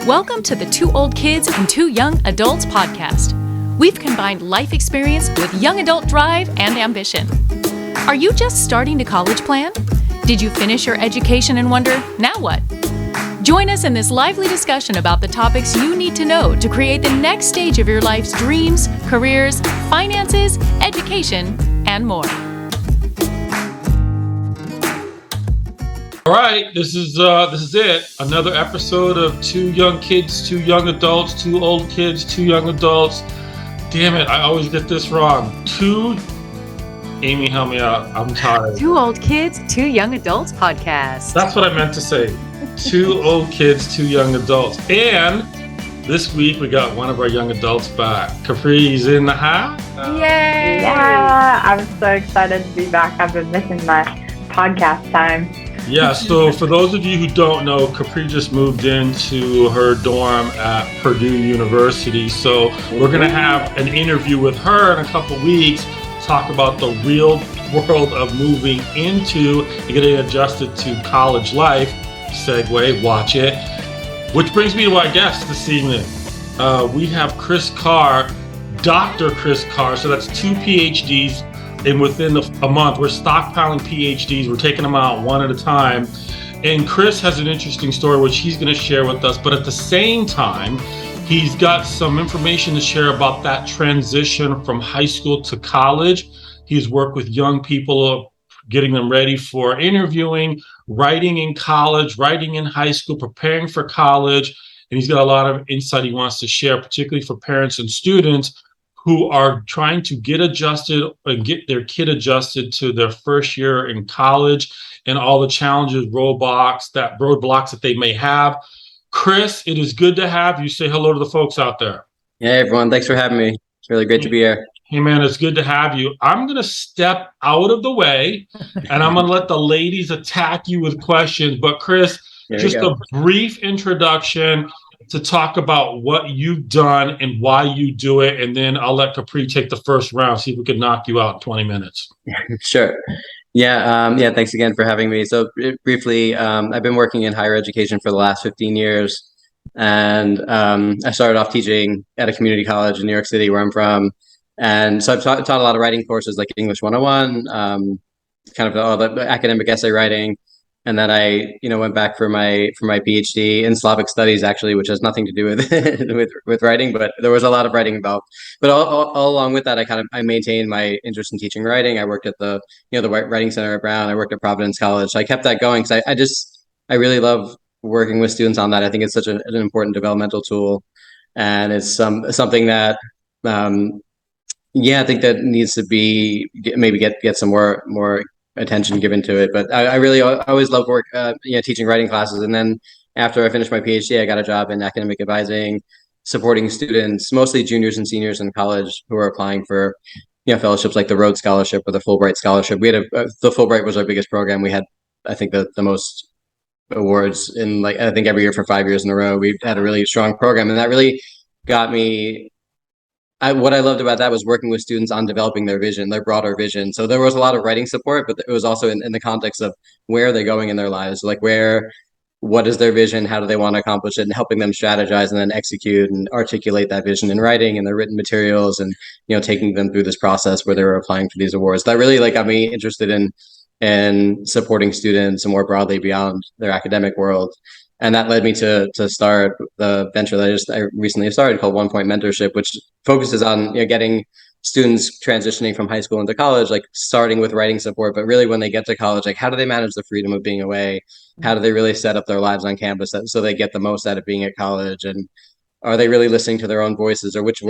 Welcome to the Two Old Kids and Two Young Adults podcast. We've combined life experience with young adult drive and ambition. Are you just starting to college plan? Did you finish your education and wonder, now what? Join us in this lively discussion about the topics you need to know to create the next stage of your life's dreams, careers, finances, education, and more. All right, this is it. Another episode of Two Young Kids, Two Young Adults, Two Old Kids, Two Young Adults. Damn it, I always get this wrong. Amy, help me out. I'm tired. Two Old Kids, Two Young Adults podcast. That's what I meant to say. Two Old Kids, Two Young Adults. And this week we got one of our young adults back. Capri's in the house. Yay! Yeah, I'm so excited to be back. I've been missing my podcast time. Yeah, so for those of you who don't know, Capri just moved into her dorm at Purdue University. So we're going to have an interview with her in a couple weeks, talk about the real world of moving into and getting adjusted to college life. Segue, watch it. Which brings me to our guest this evening. We have Chris Carr, Dr. Chris Carr. So that's two PhDs. And within a month, we're stockpiling PhDs. We're taking them out one at a time. And Chris has an interesting story, which he's going to share with us. But at the same time, he's got some information to share about that transition from high school to college. He's worked with young people, getting them ready for interviewing, writing in college, writing in high school, preparing for college. And he's got a lot of insight he wants to share, particularly for parents and students who are trying to get adjusted and get their kid adjusted to their first year in college and all the challenges, roadblocks that they may have. Chris, it is good to have you. Say hello to the folks out there. Hey, everyone. Thanks for having me. It's really great to be here. Hey, man, it's good to have you. I'm going to step out of the way, and I'm going to let the ladies attack you with questions. But, Chris, just a brief introduction to talk about what you've done and why you do it, and then I'll let Capri take the first round, see if we can knock you out in 20 minutes. Sure. Yeah, thanks again for having me. So briefly, I've been working in higher education for the last 15 years, and I started off teaching at a community college in New York City, where I'm from. And so I've taught a lot of writing courses like English 101, kind of all the academic essay writing. And then I, went back for my PhD in Slavic Studies, actually, which has nothing to do with with writing, but there was a lot of writing involved. But all along with that, I maintained my interest in teaching writing. I worked at the Writing Center at Brown. I worked at Providence College. So I kept that going because I really love working with students on that. I think it's such an important developmental tool, and it's something that I think that needs to be maybe get some more attention given to it. But I always loved teaching writing classes. And then after I finished my PhD, I got a job in academic advising, supporting students, mostly juniors and seniors in college who are applying for fellowships like the Rhodes Scholarship or the Fulbright Scholarship. We had the Fulbright was our biggest program. We had, I think, the most awards in I think every year for 5 years in a row. We had a really strong program, and that really got me. What I loved about that was working with students on developing their vision, their broader vision. So there was a lot of writing support, but it was also in the context of where are they going in their lives? What is their vision? How do they want to accomplish it? And helping them strategize and then execute and articulate that vision in writing and their written materials, and, taking them through this process where they were applying for these awards. That really got me interested in supporting students and more broadly beyond their academic world. And that led me to start the venture that I recently started called 1 Point Mentorship, which focuses on getting students transitioning from high school into college, starting with writing support. But really, when they get to college, how do they manage the freedom of being away? How do they really set up their lives on campus so they get the most out of being at college? And are they really listening to their own voices, or which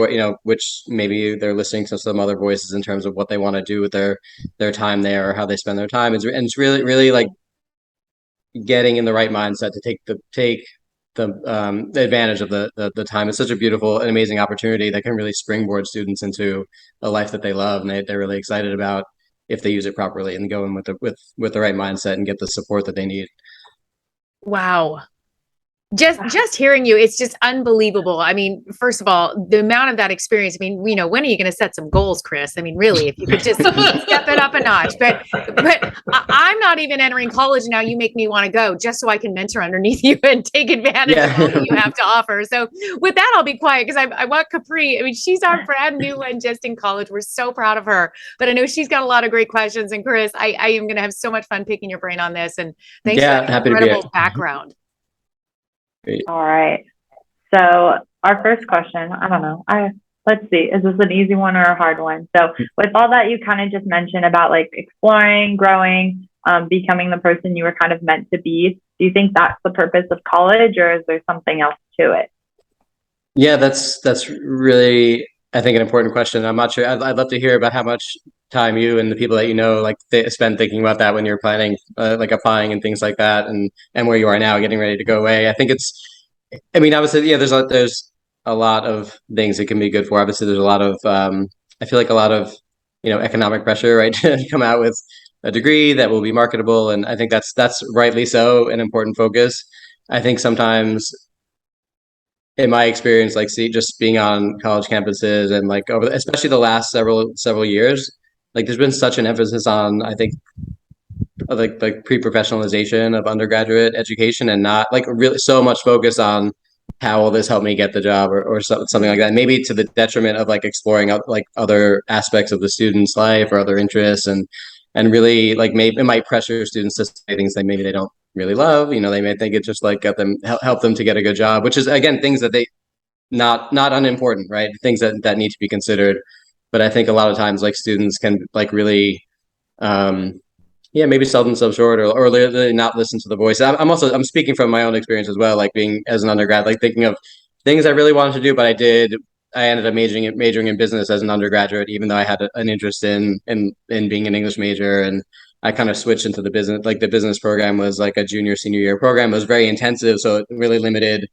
maybe they're listening to some other voices in terms of what they want to do with their time there, or how they spend their time? And it's really getting in the right mindset to take the advantage of the time. It's such a beautiful and amazing opportunity that can really springboard students into a life that they love and they're really excited about if they use it properly and go in with the right mindset and get the support that they need. Wow. Just hearing you, it's just unbelievable. I mean, first of all, the amount of that experience. I mean, when are you going to set some goals, Chris? I mean, really, if you could just step it up a notch. But I'm not even entering college now. You make me want to go just so I can mentor underneath you and take advantage of all that you have to offer. So with that, I'll be quiet because I want Capri. I mean, she's our brand new one just in college. We're so proud of her. But I know she's got a lot of great questions. And Chris, I am going to have so much fun picking your brain on this. And thanks for that incredible background. All right. So our first question, I don't know. Let's see. Is this an easy one or a hard one? So with all that you kind of just mentioned about like exploring, growing, becoming the person you were kind of meant to be, do you think that's the purpose of college, or is there something else to it? Yeah, that's really, I think, an important question. I'm not sure. I'd love to hear about how much time you and the people that you know like spend thinking about that when you're planning like applying and things like that, and where you are now getting ready to go away. I think I mean, obviously, yeah, there's a lot of things it can be good for. Obviously, there's a lot of I feel like a lot of economic pressure, right, to come out with a degree that will be marketable, and I think that's rightly so an important focus. I think sometimes, in my experience, like just being on college campuses and like over, especially the last several years, like there's been such an emphasis on, I think, like pre-professionalization of undergraduate education, and not like really so much focus on how will this help me get the job, or something like that. Maybe to the detriment of like exploring like other aspects of the student's life or other interests, and really like maybe it might pressure students to say things that maybe they don't really love. They may think it just like help them to get a good job, which is again things that they not unimportant, right? Things that need to be considered. But I think a lot of times like students can like really maybe sell themselves short, or literally not listen to the voice. I'm speaking from my own experience as well, like being as an undergrad, like thinking of things I really wanted to do, but I ended up majoring in business as an undergraduate, even though I had an interest in being an English major. And I kind of switched into the business. Like the business program was like a junior senior year program. It was very intensive, so it really limited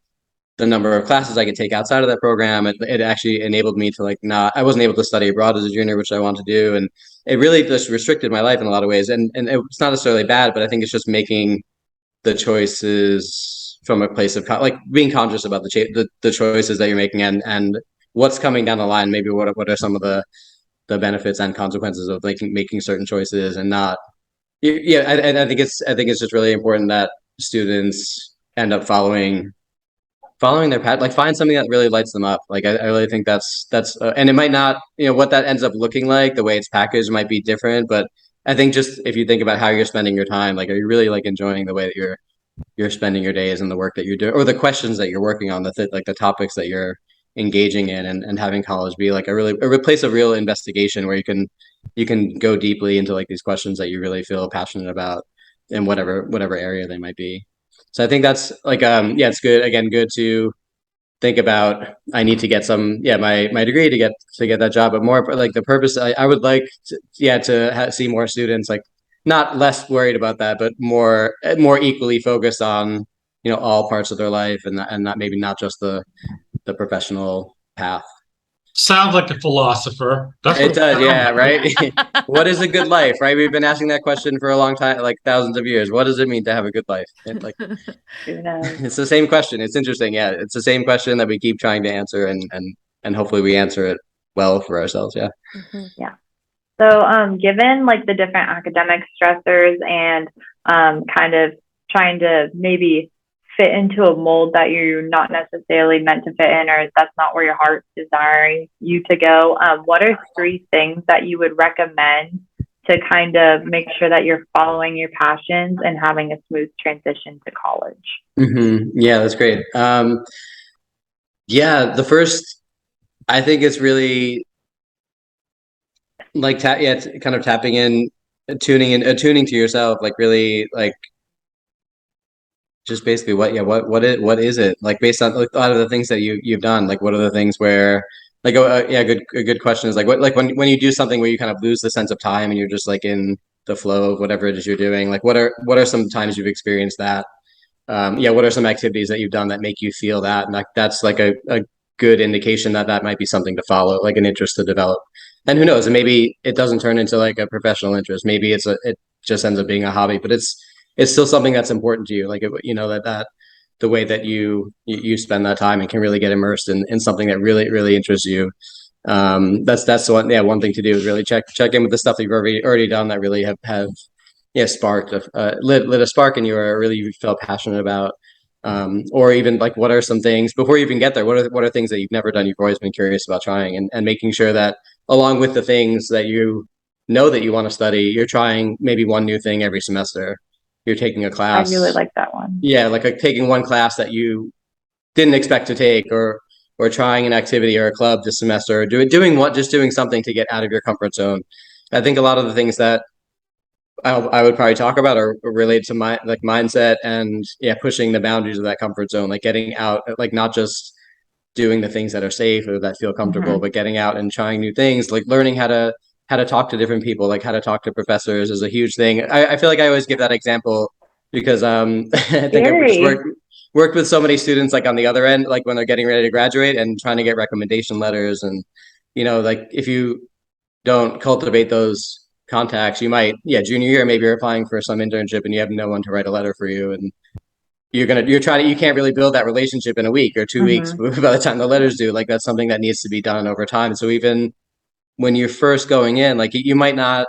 the number of classes I could take outside of that program. It actually enabled me to I wasn't able to study abroad as a junior, which I wanted to do. And it really just restricted my life in a lot of ways. And it's not necessarily bad, but I think it's just making the choices from a place of like being conscious about the choices that you're making, and what's coming down the line. Maybe what are some of the benefits and consequences of making certain choices, and not. Yeah, I think it's just really important that students end up following their path, like find something that really lights them up. Like I really think that's and it might not, what that ends up looking like, the way it's packaged might be different, but I think just if you think about how you're spending your time, like are you really like enjoying the way that you're spending your days and the work that you're doing, or the questions that you're working on, like the topics that you're engaging in, and having college be like a place of real investigation where you can go deeply into like these questions that you really feel passionate about in whatever area they might be. So I think that's like it's good to think about. I need to get my degree to get that job, but more like the purpose. I would like to see more students like not less worried about that, but more equally focused on all parts of their life, and not maybe not just the professional path. Sounds like a philosopher. It does, yeah, right? What is a good life, right? We've been asking that question for a long time, like thousands of years. What does it mean to have a good life? It's the same question. It's interesting. Yeah, it's the same question that we keep trying to answer, and hopefully we answer it well for ourselves. Yeah. Mm-hmm. Yeah. So, given like the different academic stressors and kind of trying to maybe fit into a mold that you're not necessarily meant to fit in, or that's not where your heart's desiring you to go, what are 3 things that you would recommend to kind of make sure that you're following your passions and having a smooth transition to college? Mm-hmm. Yeah, that's great. The first, I think it's really like kind of tapping in, attuning to yourself, like really like just basically what is it like based on like, a lot of the things that you've done, like what are the things where like a good question is like what, like when you do something where you kind of lose the sense of time and you're just like in the flow of whatever it is you're doing, like what are some times you've experienced that, what are some activities that you've done that make you feel that, and that's like a good indication that might be something to follow, like an interest to develop. And who knows, and maybe it doesn't turn into like a professional interest, maybe it just ends up being a hobby, but it's still something that's important to you, like that the way that you spend that time and can really get immersed in something that really, really interests you. That's one thing to do is really check in with the stuff that you've already done that really have sparked lit a spark in you, or really you felt passionate about. Or even like, what are some things before you even get there? What are things that you've never done, you've always been curious about trying, and making sure that along with the things that you know that you want to study, you're trying maybe one new thing every semester. You're taking a I class. really like that one. Yeah, like taking one class that you didn't expect to take, or trying an activity or a club this semester, or doing something to get out of your comfort zone. I think a lot of the things that I would probably talk about are related to my like mindset and pushing the boundaries of that comfort zone, like getting out, like not just doing the things that are safe or that feel comfortable, but getting out and trying new things, like learning how to talk to different people, like how to talk to professors is a huge thing. I feel like I always give that example because I think I've just worked with so many students, like on the other end, like when they're getting ready to graduate and trying to get recommendation letters, and like if you don't cultivate those contacts, you might junior year maybe you're applying for some internship and you have no one to write a letter for you, and you can't really build that relationship in a week or 2 weeks by the time the letter's due. Like that's something that needs to be done over time. So even when you're first going in, like you might not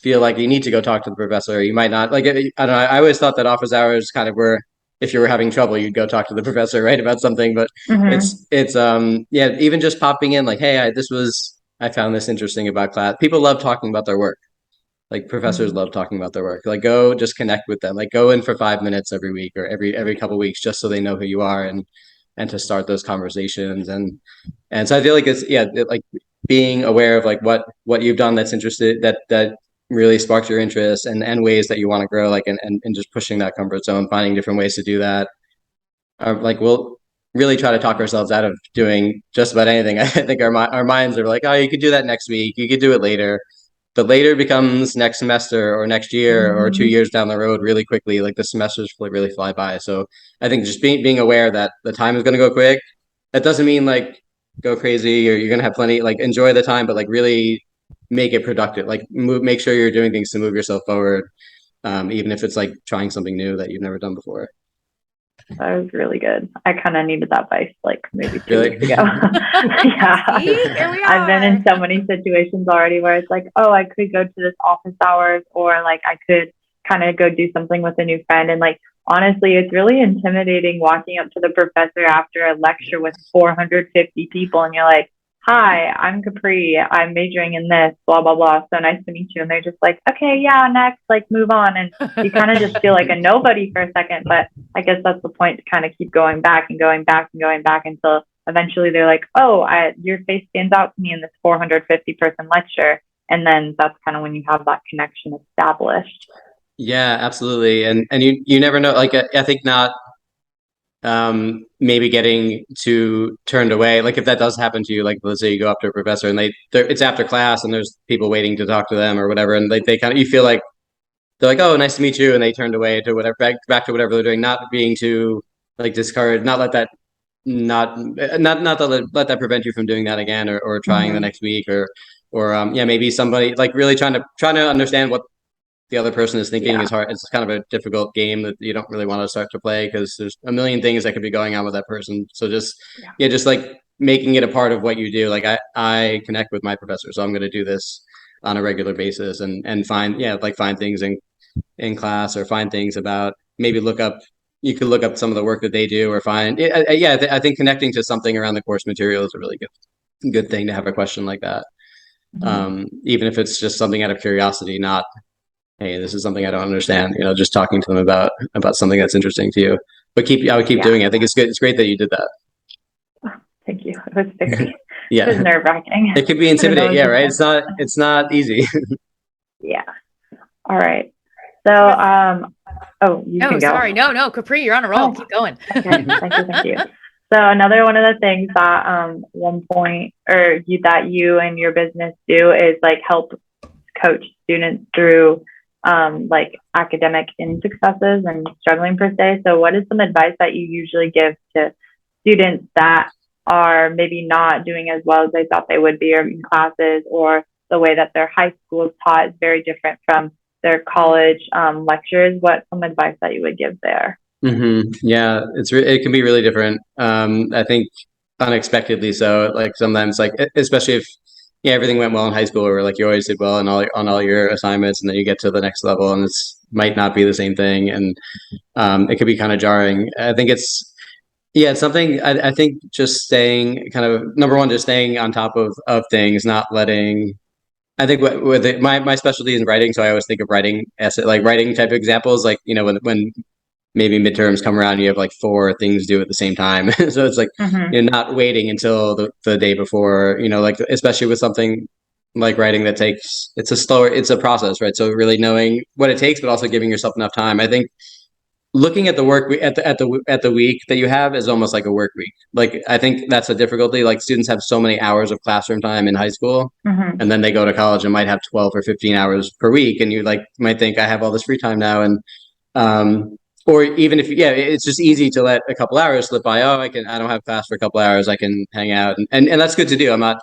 feel like you need to go talk to the professor. You might not like it. I don't know. I always thought that office hours kind of were, if you were having trouble, you'd go talk to the professor, right, about something. But it's even just popping in like, hey, I found this interesting about class. People love talking about their work. Like professors love talking about their work. Like go just connect with them. Like go in for 5 minutes every week or every couple of weeks, just so they know who you are, and to start those conversations. And so I feel like like being aware of like what you've done that's interested, that really sparked your interest, and ways that you want to grow, like and just pushing that comfort zone, finding different ways to do that. Like we'll really try to talk ourselves out of doing just about anything. I think our minds are like, oh, you could do that next week, you could do it later. But later becomes next semester or next year or 2 years down the road really quickly. Like the semesters really fly by. So I think just being aware that the time is going to go quick. That doesn't mean like go crazy or you're going to have plenty, like enjoy the time, but like really make it productive. Like make sure you're doing things to move yourself forward, even if it's like trying something new that you've never done before. That was really good. I kind of needed that advice like maybe 2 Really? weeks ago. Yeah. See, here we are. I've been in so many situations already where it's like, oh, I could go to this office hours, or like I could kind of go do something with a new friend. And like, honestly, it's really intimidating walking up to the professor after a lecture with 450 people and you're like, hi, I'm Capri. I'm majoring in this, blah, blah, blah. So nice to meet you. And they're just like, okay, yeah, next, like move on. And you kind of just feel like a nobody for a second. But I guess that's the point, to kind of keep going back and going back and going back until eventually they're like, oh, your face stands out to me in this 450 person lecture. And then that's kind of when you have that connection established. Yeah, absolutely. And you never know, like I think not maybe getting turned away, like if that does happen to you, like let's say you go up to a professor and it's after class and there's people waiting to talk to them or whatever, and they kind of, you feel like they're like, oh, nice to meet you, and they turned away to whatever, back to whatever they're doing, not being too like discouraged, not let that let that prevent you from doing that again, or trying the next week, or maybe somebody like really trying to understand what the other person is thinking is hard. It's kind of a difficult game that you don't really want to start to play because there's a million things that could be going on with that person. So just like making it a part of what you do. Like I connect with my professor, so I'm going to do this on a regular basis, and find things in class, or find things about, maybe you could look up some of the work that they do, or find I think connecting to something around the course material is a really good thing to have a question like that. Even if it's just something out of curiosity, not, hey, this is something I don't understand, just talking to them about something that's interesting to you. But I would keep doing it. I think it's good. It's great that you did that. Thank you. It was very, it was nerve-wracking. It could be intimidating. Yeah, right. It's not easy. Yeah. All right. So, you can go. Sorry. No, Capri, you're on a roll. Keep going. Okay. Thank you. So another one of the things that one point, or that you and your business do, is like help coach students through like academic insuccesses and struggling per se. So what is some advice that you usually give to students that are maybe not doing as well as they thought they would be, or in classes, or the way that their high school is taught is very different from their college lectures? What some advice that you would give there? Yeah, it can be really different. I think unexpectedly so. Like sometimes, like especially if everything went well in high school, or like you always did well on all your assignments, and then you get to the next level, and it's might not be the same thing, and it could be kind of jarring. I think it's something. I think just staying kind of number one, just staying on top of things, not letting. I think with my specialty is writing, so I always think of writing essay, like writing type of examples, like when maybe midterms come around, you have like 4 things due at the same time. So it's like Mm-hmm. you're not waiting until the day before, like especially with something like writing that it's a process, right? So really knowing what it takes, but also giving yourself enough time. I think looking at the at the week that you have is almost like a work week. Like I think that's a difficulty. Like students have so many hours of classroom time in high school, Mm-hmm. and then they go to college and might have 12 or 15 hours per week, and you like might think I have all this free time now, and um, or even if it's just easy to let a couple hours slip by. Oh, I don't have class for a couple hours. I can hang out, and that's good to do. I'm not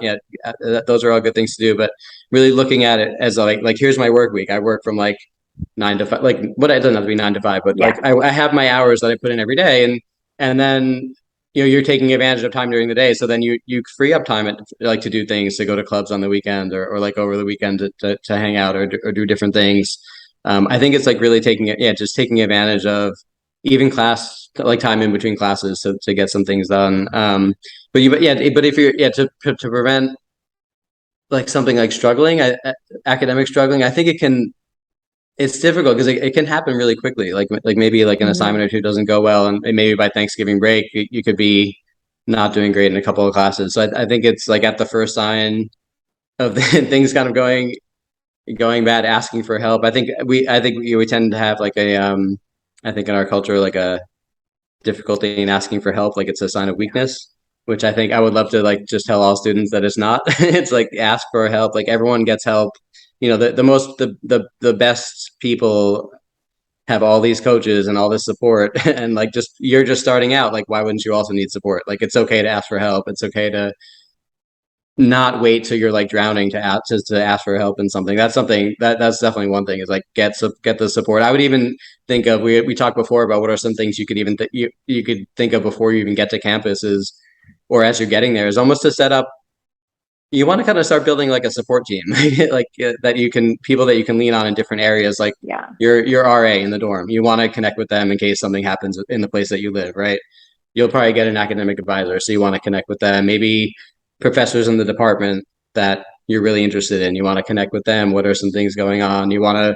those are all good things to do, but really looking at it as like here's my work week. I work from like 9 to 5, like what it doesn't have to be 9 to 5, but Yeah. like I have my hours that I put in every day, and then you're taking advantage of time during the day, so then you free up time like to do things, to go to clubs on the weekend, or like over the weekend to hang out or do different things. I think it's like really just taking advantage of even class, like time in between classes, to get some things done. But if you're to prevent like something like academic struggling, I think it's difficult because it can happen really quickly. Like maybe like an Mm-hmm. assignment or two doesn't go well, and maybe by Thanksgiving break you could be not doing great in a couple of classes. So I think it's like at the first sign of things kind of going bad, asking for help. I think we tend to have like I think in our culture like a difficulty in asking for help, like it's a sign of weakness, which I think I would love to like just tell all students that it's not. It's like ask for help. Like everyone gets help. The best people have all these coaches and all this support, and like you're just starting out. Like why wouldn't you also need support? Like it's okay to ask for help. It's okay to not wait till you're like drowning to ask for help in something. That's definitely one thing, is like get the support. I would even think of, we talked before about what are some things you could even you could think of before you even get to campus, is or as you're getting there, is almost to set up. You want to kind of start building like a support team, like people that you can lean on in different areas, like Yeah. your RA in the dorm. You want to connect with them in case something happens in the place that you live, right? You'll probably get an academic advisor, so you want to connect with them. Maybe professors in the department that you're really interested in, you want to connect with them. What are some things going on? You want to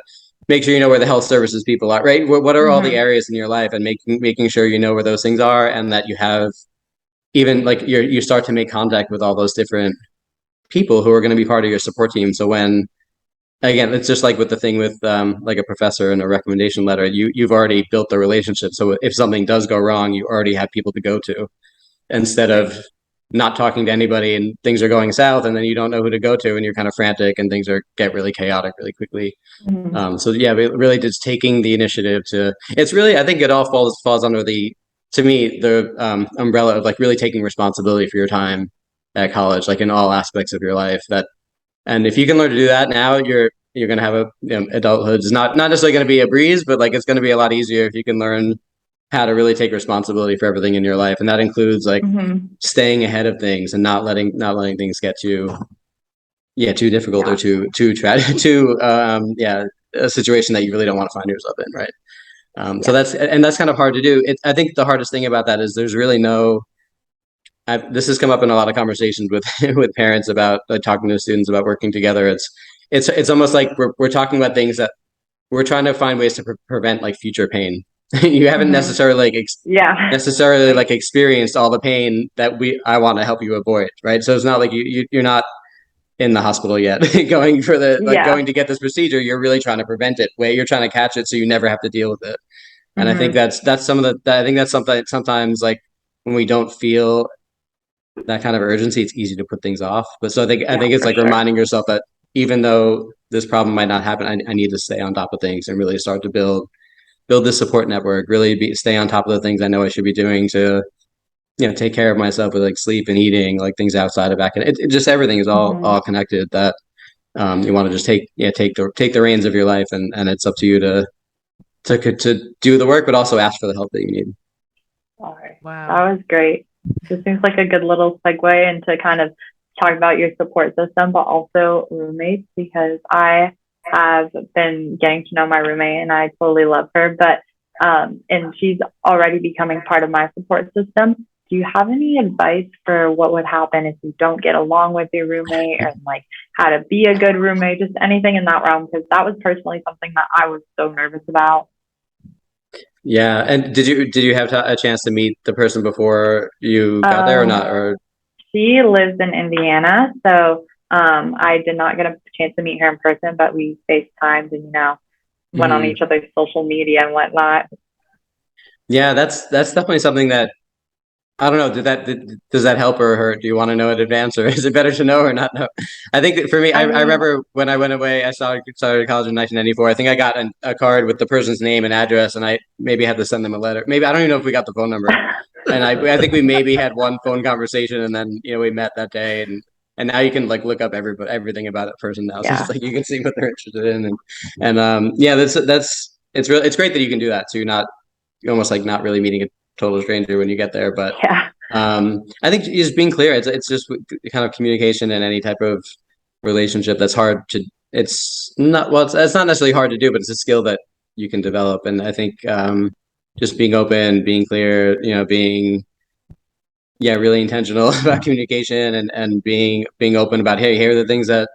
make sure you know where the health services people are, right? What are all the Mm-hmm. areas in your life, and making sure you know where those things are, and that you have even like you start to make contact with all those different people who are going to be part of your support team. So when, again, it's just like with the thing with like a professor and a recommendation letter, you've already built the relationship. So if something does go wrong, you already have people to go to, instead of not talking to anybody and things are going south, and then you don't know who to go to, and you're kind of frantic, and things get really chaotic really quickly. Mm-hmm. So yeah, really just taking the initiative it's really, I think it all falls under to me, the umbrella of like really taking responsibility for your time at college, like in all aspects of your life. And if you can learn to do that now, you're going to have adulthood is not necessarily going to be a breeze, but like it's going to be a lot easier if you can learn how to really take responsibility for everything in your life. And that includes like Mm-hmm. staying ahead of things and not letting things get too difficult, or too tragic, a situation that you really don't want to find yourself in, right? So that's kind of hard to do. I think the hardest thing about that is there's really this has come up in a lot of conversations with with parents about talking to students about working together. It's almost like we're talking about things that we're trying to find ways to prevent like future pain. You haven't Mm-hmm. necessarily Yeah. like experienced all the pain that I want to help you avoid, right? So it's not like you're not in the hospital yet going for going to get this procedure. You're really trying to prevent it, where you're trying to catch it so you never have to deal with it. And I think Mm-hmm. that's I think that's something sometimes, like when we don't feel that kind of urgency, it's easy to put things off. But so I think it's For like sure. reminding yourself that even though this problem might not happen, I need to stay on top of things and really start to build this support network, really stay on top of the things I know I should be doing to, take care of myself with like sleep and eating, like things outside of academic. It just everything is Mm-hmm. all connected. That you want to just take the reins of your life, and it's up to you to to do the work, but also ask for the help that you need. All right. Wow. That was great. This seems like a good little segue into kind of talk about your support system, but also roommates, because I have been getting to know my roommate and I totally love her, but and she's already becoming part of my support system. Do you have any advice for what would happen if you don't get along with your roommate, and like how to be a good roommate, just anything in that realm? Because that was personally something that I was so nervous about. Yeah. And did you have a chance to meet the person before you got there or not? Or She lives in Indiana, so I did not get a chance to meet her in person, but we FaceTimed and, went on each other's social media and whatnot. Yeah, that's definitely something that I don't know. Does that help or hurt? Do you want to know in advance, or is it better to know or not know? I think that for me, I remember when I went away, I started college in 1994. I think I got a card with the person's name and address, and I maybe had to send them a letter. Maybe I don't even know if we got the phone number. And I think we maybe had one phone conversation, and then we met that day, and now you can like look up everything about a person now. So Yeah. it's like you can see what they're interested in, and yeah, it's great that you can do that. So you're almost like not really meeting a total stranger when you get there. But Yeah. I think just being clear, it's just kind of communication in any type of relationship that's hard to. It's not it's not necessarily hard to do, but it's a skill that you can develop. And I think just being open, being clear, being really intentional about communication and being open about, hey, here are the things that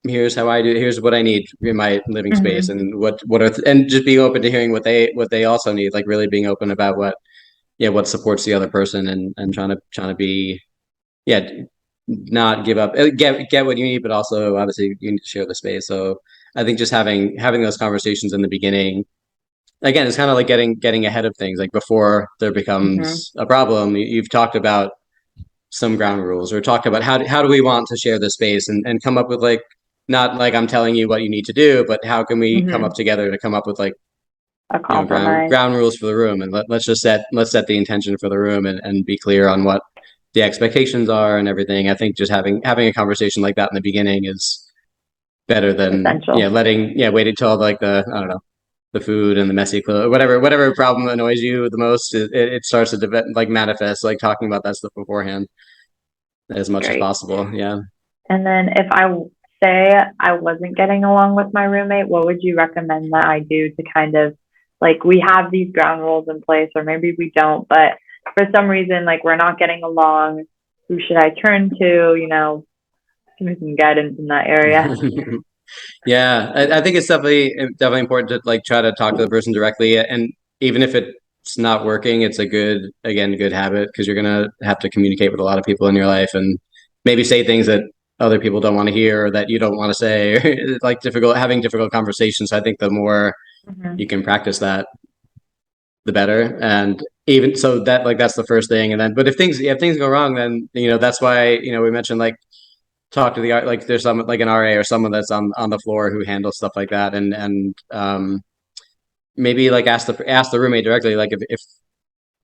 here's how I do. Here's what I need in my living space, and and just being open to hearing what they also need. Like really being open about what supports the other person, and trying to be, not give up, get what you need, but also obviously you need to share the space. So I think just having those conversations in the beginning, again, it's kind of like getting ahead of things, like before there becomes a problem. You've talked about some ground rules, or talked about how do we want to share the space, and come up with like, not like I'm telling you what you need to do, but how can we come up together to come up with like A compromise. ground rules for the room, and let's set the intention for the room, and be clear on what the expectations are and everything. I think just having a conversation like that in the beginning is better than Essential. waiting till like I don't know, the food and the messy clothes, whatever problem annoys you the most, it starts to like manifest, like talking about that stuff beforehand as much as possible. Yeah. And then if I say I wasn't getting along with my roommate, what would you recommend that I do to kind of, like, we have these ground rules in place, or maybe we don't, but for some reason, like, we're not getting along, who should I turn to, give me some guidance in that area. Yeah, I think it's definitely important to like try to talk to the person directly, and even if it's not working, it's a good habit, because you're gonna have to communicate with a lot of people in your life, and maybe say things that other people don't want to hear, or that you don't want to say, or like having difficult conversations. I think the more you can practice that, the better. And even so, that's the first thing. And then, but if things go wrong, then that's why we mentioned like talk to like there's some like an RA or someone that's on the floor who handles stuff like that, and maybe like ask the roommate directly, like if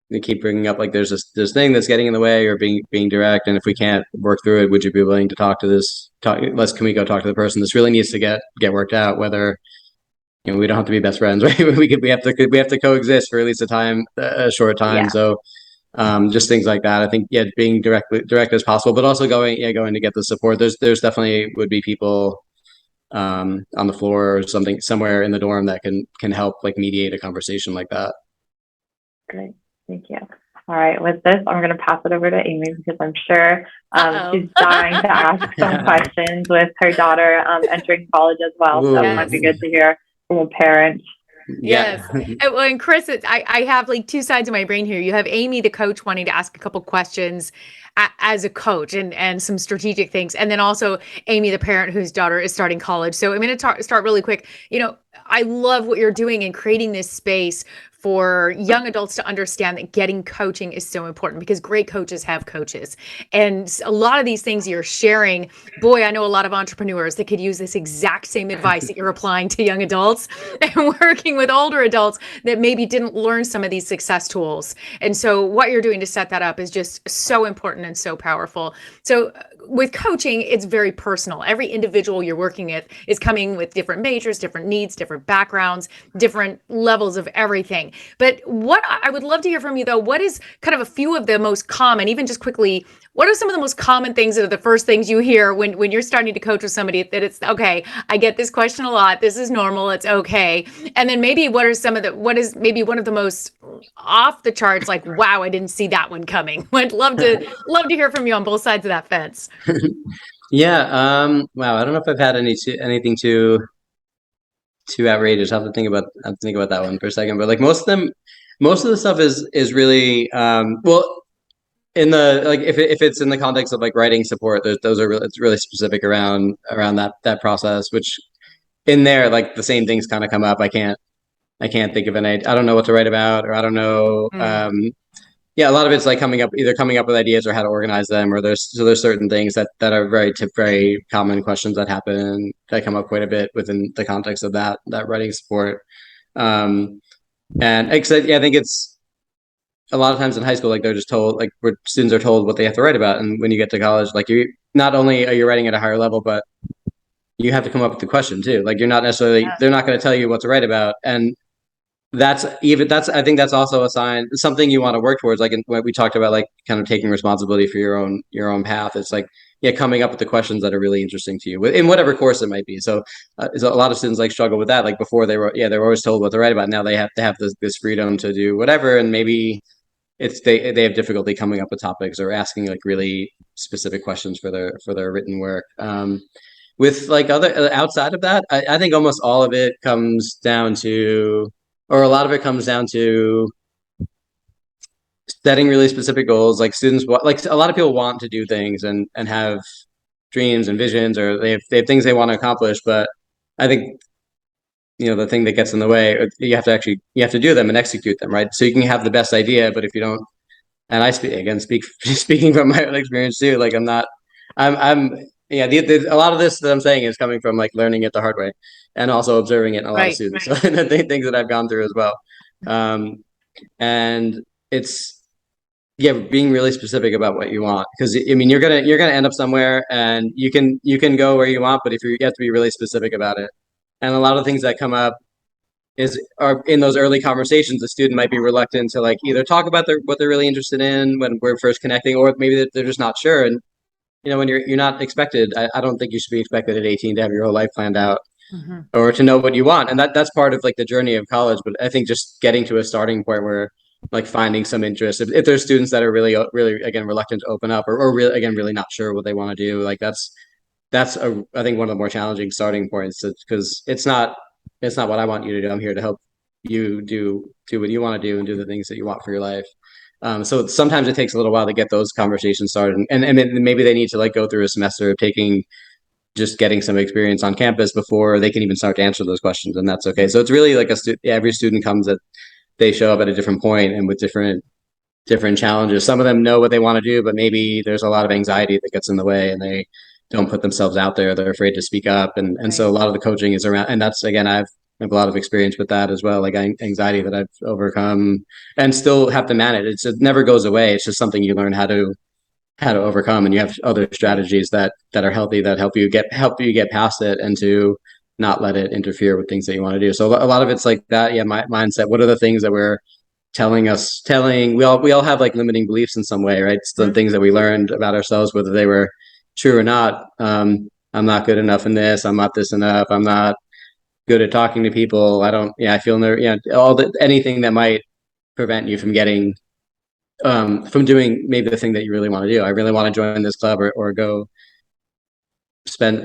they keep bringing up like there's this thing that's getting in the way, or being direct, and if we can't work through it, would you be willing to can we go talk to the person? This really needs to get worked out, whether we don't have to be best friends, right? we have to coexist for at least a short time. So just things like that. I think being direct as possible, but also going to get the support. There's definitely would be people on the floor or something somewhere in the dorm that can help like mediate a conversation like that. Great, thank you. All right, with this, I'm going to pass it over to Amy, because I'm sure she's dying to ask some questions with her daughter entering college as well. So it might be good to hear from a parent. Yes. Well, and Chris, I have like two sides of my brain here. You have Amy, the coach, wanting to ask a couple questions as a coach, and some strategic things. And then also Amy, the parent whose daughter is starting college. So I'm going to start really quick. I love what you're doing in creating this space for young adults to understand that getting coaching is so important, because great coaches have coaches. And a lot of these things you're sharing, boy, I know a lot of entrepreneurs that could use this exact same advice that you're applying to young adults and working with older adults that maybe didn't learn some of these success tools. And so what you're doing to set that up is just so important and so powerful. So with coaching, it's very personal. Every individual you're working with is coming with different majors, different needs, different backgrounds, different levels of everything. But what I would love to hear from you, though, what is kind of a few of the most common, even just quickly, what are some of the most common things that are the first things you hear when you're starting to coach with somebody that it's, okay, I get this question a lot. This is normal. It's okay. And then maybe what is maybe one of the most off the charts, like, wow, I didn't see that one coming. I'd love to hear from you on both sides of that fence. Yeah. Wow. I don't know if I've had anything too outrageous. I have to think about that one for a second. But like most of the stuff is really well, in the like if it's in the context of like writing support, those are really, it's really specific around that process. Which in there, like the same things kind of come up. I can't think of I don't know what to write about, or I don't know. Yeah, a lot of it's like coming up with ideas or how to organize them, or there's certain things that are very common questions that come up quite a bit within the context of that writing support. And yeah, I think it's a lot of times in high school, like they're just told, like where students are told what they have to write about, and when you get to college, like you not only are you writing at a higher level, but you have to come up with the question too. Like you're not necessarily they're not going to tell you what to write about, and I think that's also a sign, something you want to work towards. Like when we talked about, like kind of taking responsibility for your own path. It's like, yeah, coming up with the questions that are really interesting to you in whatever course it might be. So a lot of students like struggle with that. Like before they were always told what to write about. Now they have to have this freedom to do whatever, and maybe they have difficulty coming up with topics or asking like really specific questions for their written work. With like other outside of that, I think almost all of it comes down to, or a lot of it comes down to setting really specific goals. Like students, like a lot of people want to do things and have dreams and visions, or they have things they want to accomplish. But I think, the thing that gets in the way, you have to do them and execute them, right? So you can have the best idea, but if you don't, and I speaking from my own experience too, like a lot of this that I'm saying is coming from like learning it the hard way, and also observing it in a lot of students. Right. So the things that I've gone through as well. And it's, being really specific about what you want, because I mean, you're gonna end up somewhere, and you can go where you want, but you have to be really specific about it. And a lot of things that come up are in those early conversations. The student might be reluctant to like either talk about what they're really interested in when we're first connecting, or maybe they're just not sure. And when you're not expected, I don't think you should be expected at 18 to have your whole life planned out, or to know what you want. And that's part of like the journey of college. But I think just getting to a starting point where like finding some interest, if there's students that are really again reluctant to open up, or really again really not sure what they want to do, like that's I think one of the more challenging starting points, because it's not what I want you to do. I'm here to help you do what you want to do and do the things that you want for your life. So sometimes it takes a little while to get those conversations started, and maybe they need to like go through a semester of getting some experience on campus before they can even start to answer those questions, and that's okay. So it's really like every student they show up at a different point and with different challenges. Some of them know what they want to do, but maybe there's a lot of anxiety that gets in the way, and they don't put themselves out there. They're afraid to speak up, and right. So a lot of the coaching is around, and that's again I have a lot of experience with that as well, like anxiety that I've overcome and still have to manage. It never goes away. It's just something you learn how to overcome, and you have other strategies that are healthy, that help you get past it, and to not let it interfere with things that you want to do. So a lot of it's like that. Yeah, my mindset. What are the things that we're telling? We all have like limiting beliefs in some way, right? It's the things that we learned about ourselves, whether they were true or not. I'm not good enough in this. I'm not this enough. I'm not good at talking to people. I feel nervous. Anything that might prevent you from getting, from doing maybe the thing that you really want to do. I really want to join this club, or go spend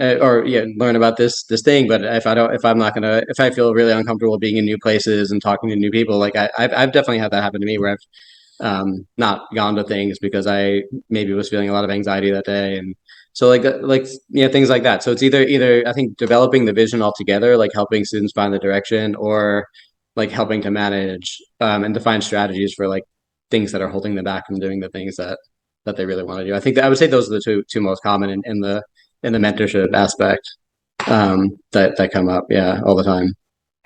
learn about this thing. But if I feel really uncomfortable being in new places and talking to new people, like I've definitely had that happen to me, where I've not gone to things because I maybe was feeling a lot of anxiety that day. And so things like that. So it's either I think developing the vision altogether, like helping students find the direction, or like helping to manage and define strategies for like things that are holding them back from doing the things that they really want to do. I think that I would say those are the two most common in the mentorship aspect that come up, all the time.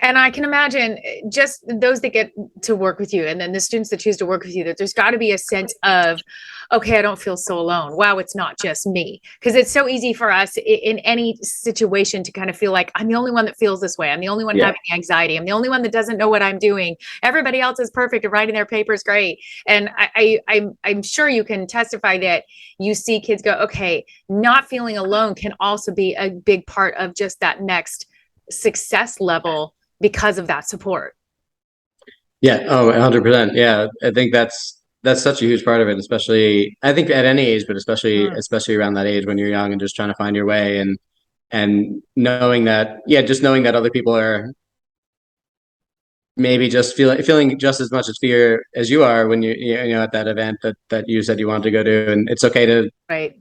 And I can imagine just those that get to work with you and then the students that choose to work with you, that there's got to be a sense of, okay, I don't feel so alone. Wow, it's not just me. Because it's so easy for us in any situation to kind of feel like I'm the only one that feels this way. I'm the only one having the anxiety. I'm the only one that doesn't know what I'm doing. Everybody else is perfect and writing their papers great. And I'm sure you can testify that you see kids go, okay, not feeling alone can also be a big part of just that next success level because of that support. Yeah. Oh, 100%. Yeah. I think that's such a huge part of it, especially I think at any age, but especially around that age when you're young and just trying to find your way and knowing that, just knowing that other people are maybe just feeling just as much as fear as you are when you know at that event that you said you wanted to go to, and it's okay to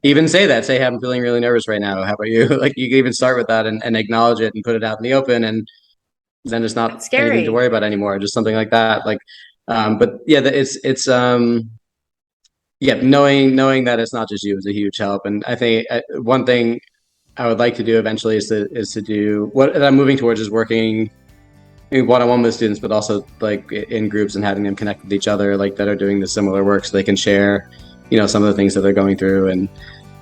even say, hey, I'm feeling really nervous right now. How about you? Like you can even start with that and acknowledge it and put it out in the open, and then it's not anything to worry about anymore, just something like that. Like, but yeah, it's knowing that it's not just you is a huge help. And I think one thing I would like to do eventually is to do what I'm moving towards is working one-on-one with students, but also like in groups and having them connect with each other, like that are doing the similar work, so they can share, some of the things that they're going through, and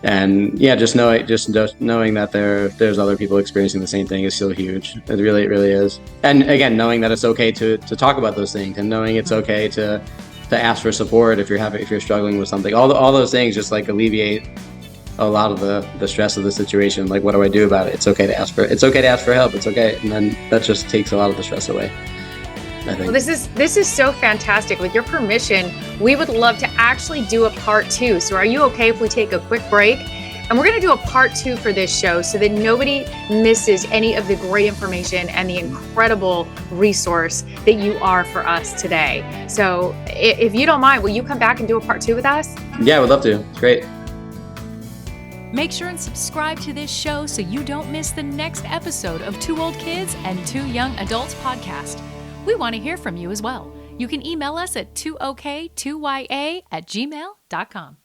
just knowing that there's other people experiencing the same thing is so huge. It really is. And again, knowing that it's okay to talk about those things, and knowing it's okay to ask for support if you're struggling with something. All those things just like alleviate a lot of the stress of the situation. Like, what do I do about it? It's okay to ask for help. It's okay. And then that just takes a lot of the stress away, I think. Well, this is so fantastic. With your permission, we would love to actually do a part 2. So are you okay if we take a quick break? And we're going to do a part 2 for this show so that nobody misses any of the great information and the incredible resource that you are for us today. So if you don't mind, will you come back and do a part 2 with us? Yeah, I would love to. Great. Make sure and subscribe to this show so you don't miss the next episode of Two Old Kids and Two Young Adults podcast. We want to hear from you as well. You can email us at 2ok2ya@gmail.com.